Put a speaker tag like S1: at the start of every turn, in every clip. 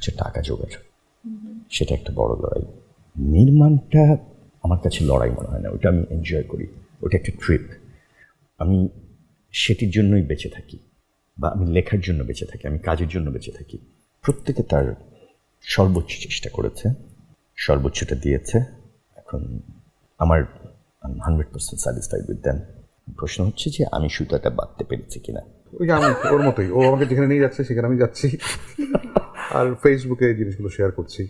S1: হচ্ছে টাকা জোগাড়, সেটা একটা বড় লড়াই। নির্মাণটা আমার কাছে লড়াই মনে হয় না, ওটা আমি এনজয় করি, ওটা একটা ট্রিপ। আমি সেটির জন্যই বেঁচে থাকি, বা আমি লেখার জন্য বেঁচে থাকি, আমি কাজের জন্য বেঁচে থাকি। প্রত্যেকে তার সর্বোচ্চ চেষ্টা করেছে, সর্বোচ্চটা দিয়েছে। এখন আমার 100% স্যাটিসফাইড উইথ দ্যাম। প্রশ্ন হচ্ছে যে আমি সুতাটা বাঁধতে পেরেছি কিনা।
S2: ওই যে আমি ওর মতোই, ও আমাকে যেখানে নিয়ে যাচ্ছে সেখানে আমি যাচ্ছি, আর ফেসবুকে এই জিনিসগুলো শেয়ার করছি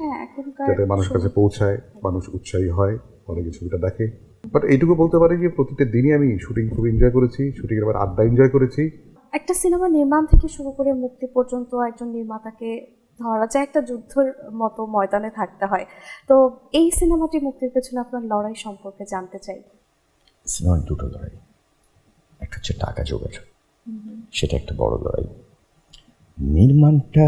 S2: যাতে মানুষের কাছে পৌঁছায়, মানুষ উৎসাহী হয়, অনেকে ছবিটা দেখে। বাট এইটুকু বলতে পারি যে প্রতিটা দিনই আমি শুটিং খুব এনজয় করেছি, শুটিংয়ের আবার আড্ডা এনজয় করেছি।
S3: একটা সিনেমা নির্মাণ থেকে শুরু করে মুক্তি পর্যন্ত একজন নির্মাতাকে ধরা যায় একটা যুদ্ধের মতো ময়দানে থাকতে হয়। তো এই সিনেমাটি মুক্তির পেছনে আপনার লড়াই সম্পর্কে জানতে চাই।
S1: সিনেমার দুটো লড়াই, একটা হচ্ছে টাকা জোগাড়, সেটা একটা বড় লড়াই। নির্মাণটা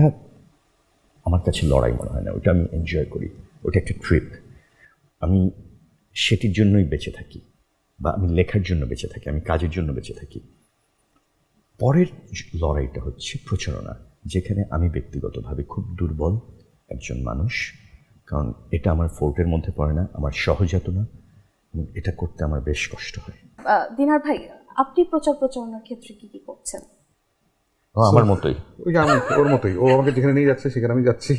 S1: আমার কাছে লড়াই মনে হয় না, ওটা আমি এনজয় করি, ওটা একটা ট্রিপ। আমি সেটির জন্যই বেঁচে থাকি, বা আমি লেখার জন্য বেঁচে থাকি, আমি কাজের জন্য বেঁচে থাকি। পরের লড়াইটা হচ্ছে প্রচারণা, যেখানে আমি ব্যক্তিগতভাবে খুব দুর্বল একজন মানুষ, কারণ এটা আমার ফোর্টের মধ্যে পড়ে না, আমার সহজাত না, এবং এটা করতে আমার বেশ কষ্ট হয়।
S3: দিনার ভাই, আপনি প্রচারণার ক্ষেত্রে কি কি করছেন?
S1: আমার মতোই,
S2: ওই যে আমি ওর মতোই, ও আমাকে যেখানে নিয়ে যাচ্ছে সেখানে আমি যাচ্ছি,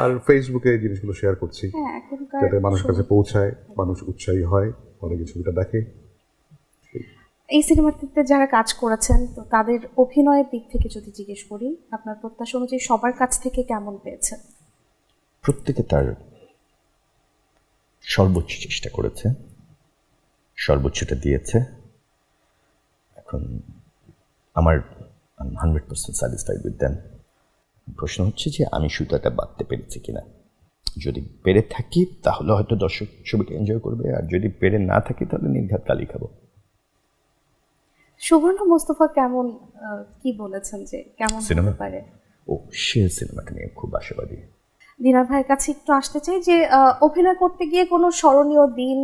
S2: আর ফেসবুকে এই জিনিসগুলো শেয়ার করছি যাতে মানুষের কাছে পৌঁছায়, মানুষ উৎসাহী হয়, অনেকে ছবিটা দেখে।
S3: এই সিনেমাটিতে যারা কাজ করেছেন, তো তাদের অভিনয়ের দিক থেকে যদি জিজ্ঞেস করি, আপনার প্রত্যাশা অনুযায়ী সবার কাছ থেকে কেমন পেয়েছেন?
S1: প্রত্যেকে তার সর্বোচ্চ চেষ্টা করেছে, সর্বোচ্চটা দিয়েছে। এখন আমার 100% স্যাটিসফাইড উইথ দ্যাম। প্রশ্ন হচ্ছে যে আমি সুতাটা বাঁধতে পেরেছি কিনা। যদি পেরে থাকি তাহলে হয়তো দর্শক ছবিটা এনজয় করবে, আর যদি পেরে না থাকি তাহলে নির্ঘাত গালি খাবো।
S3: সুবর্ণ মোস্তফা কেমন, কি বলেছেন যে কেমন হতে পারে?
S1: ও সে সিনেমাটা নিয়ে খুব আশাবাদী।
S3: দিনার ভাইয়ের কাছে একটু আসতে চাই যে অভিনয় করতে গিয়ে কোনো স্মরণীয় দিন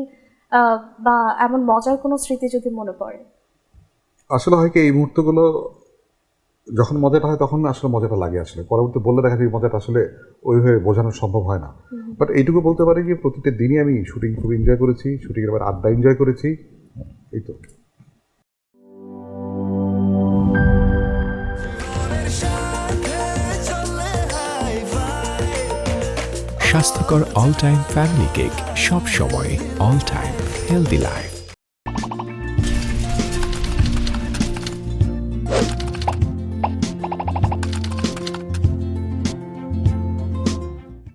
S3: বা এমন মজার কোনো স্মৃতি যদি মনে পড়ে।
S2: আসলে হয় কি, এই মুহূর্তগুলো যখন মজাটা হয় তখন আসলে মজাটা লাগে, আসলে পরবর্তী বললে দেখা যায় মজাটা আসলে ওইভাবে বোঝানো সম্ভব হয় না। বাট এইটুকু বলতে পারি যে প্রতিটা দিনই আমি শুটিং খুব এনজয় করেছি, শুটিংয়ের আবার আড্ডা এনজয় করেছি। এই তো।
S4: স্বাস্থ্যকর অল টাইম ফ্যামিলি কেক, সব সময় অল টাইম হেলদি লাইফ।